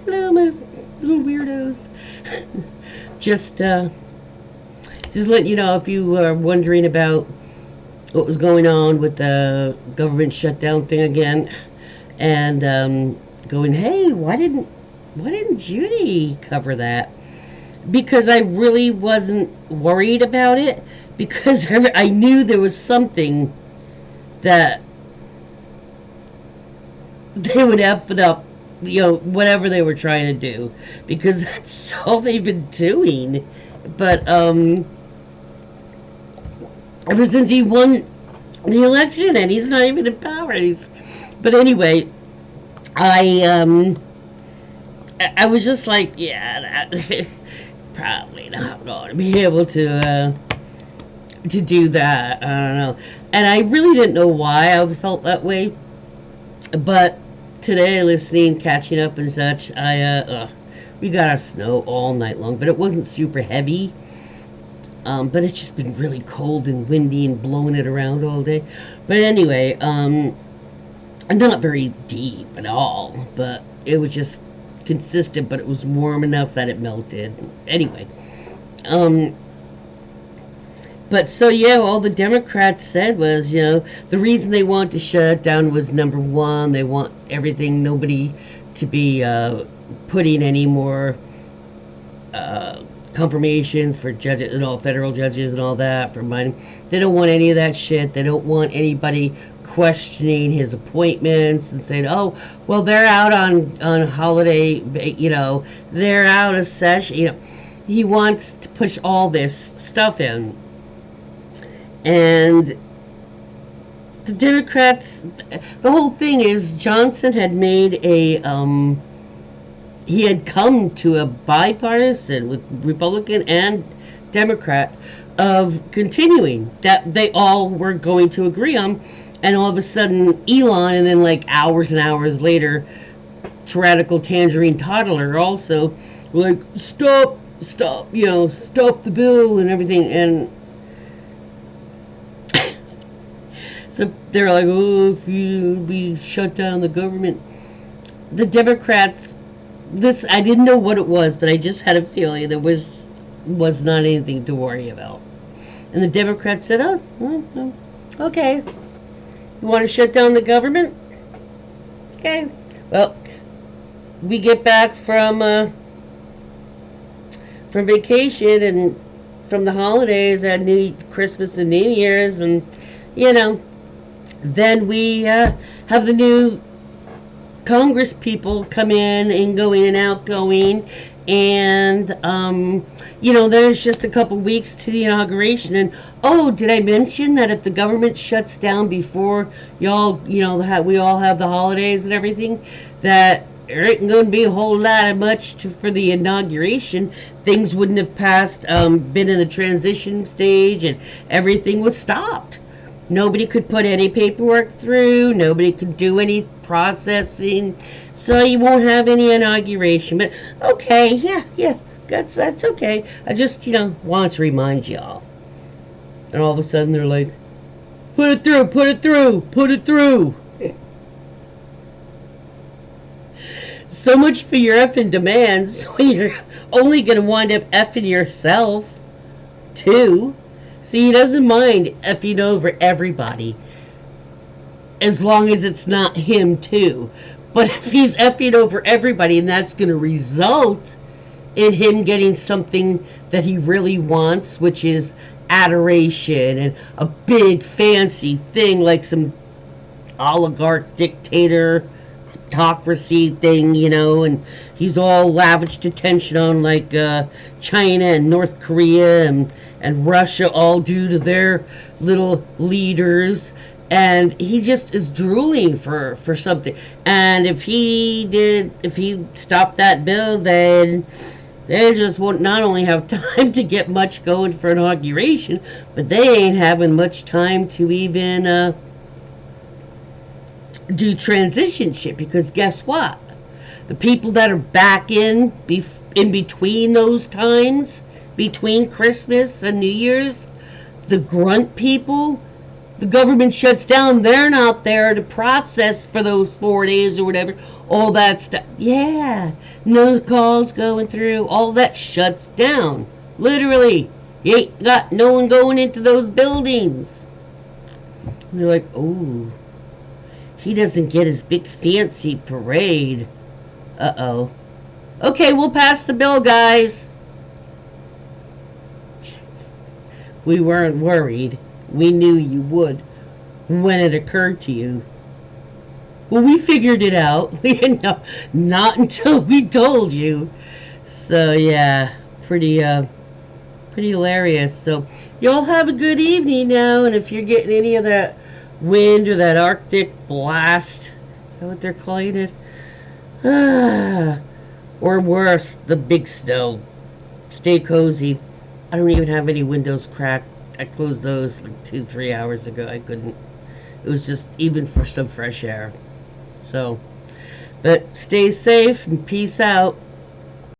Hello, my little weirdos. just, uh, just let you know if you are wondering about what was going on with the government shutdown thing again, and going, hey, why didn't Judy cover that? Because I really wasn't worried about it because I knew there was something that they would F it up, whatever they were trying to do, because that's all they've been doing. But ever since he won the election, and he's not even in power. But anyway, I was just like, yeah, probably not going to be able to do that. I don't know, and I really didn't know why I felt that way. But today, listening, catching up and such, we got our snow all night long, but it wasn't super heavy. But it's just been really cold and windy and blowing it around all day. But anyway, not very deep at all, but it was just consistent, but it was warm enough that it melted. Anyway, um, but so yeah, all the Democrats said was, the reason they want to shut it down was number one, they want nobody to be putting any more confirmations for judges and all federal judges and all that for mine. They don't want any of that shit. They don't want anybody questioning his appointments and saying, "Oh, well, they're out on holiday, they're out of session." He wants to push all this stuff in, and the Democrats. The whole thing is Johnson had made he had come to a bipartisan with Republican and Democrat of continuing that they all were going to agree on, and all of a sudden Elon, and then like hours and hours later, tyrannical tangerine toddler also like stop, stop the bill and everything, and so they're like, oh, if we shut down the government, the Democrats. This I didn't know what it was, but I just had a feeling there was not anything to worry about. And the Democrats said, "Oh, well, okay, you want to shut down the government? Okay. Well, we get back from vacation and from the holidays at Christmas and New Year's, and then we have the new Congress people come in and go in and outgoing, and then it's just a couple weeks to the inauguration. And oh, did I mention that if the government shuts down before y'all, we all have the holidays and everything, that there ain't going to be a whole lot of much for the inauguration. Things wouldn't have passed, been in the transition stage, and everything was stopped. Nobody could put any paperwork through. Nobody could do any processing. So you won't have any inauguration. But okay, yeah, that's okay. I just, want to remind y'all. And all of a sudden they're like, put it through, put it through, put it through. So much for your effing demands when you're only going to wind up effing yourself, too. See, he doesn't mind effing over everybody, as long as it's not him too. But if he's effing over everybody, and that's going to result in him getting something that he really wants, which is adoration and a big fancy thing like some oligarch dictator autocracy thing, and he's all lavished attention on like China and North Korea and Russia, all due to their little leaders, and he just is drooling for something. And if he stopped that bill, then they just won't not only have time to get much going for inauguration, but they ain't having much time to even do transition shit, because guess what? The people that are back in between those times, between Christmas and New Year's, the grunt people, the government shuts down, they're not there to process for those 4 days or whatever. All that stuff. Yeah. No calls going through. All that shuts down. Literally. You ain't got no one going into those buildings. And they're like, oh, he doesn't get his big fancy parade. Uh-oh. Okay, we'll pass the bill, guys. We weren't worried. We knew you would when it occurred to you. Well, we figured it out. We didn't know, not until we told you. So yeah, pretty hilarious. So y'all have a good evening now, and if you're getting any of that wind or that Arctic blast, is that what they're calling it? Or worse, the big snow. Stay cozy. I don't even have any windows cracked. I closed those like 2-3 hours ago. I couldn't. It was just even for some fresh air. So, but stay safe and peace out.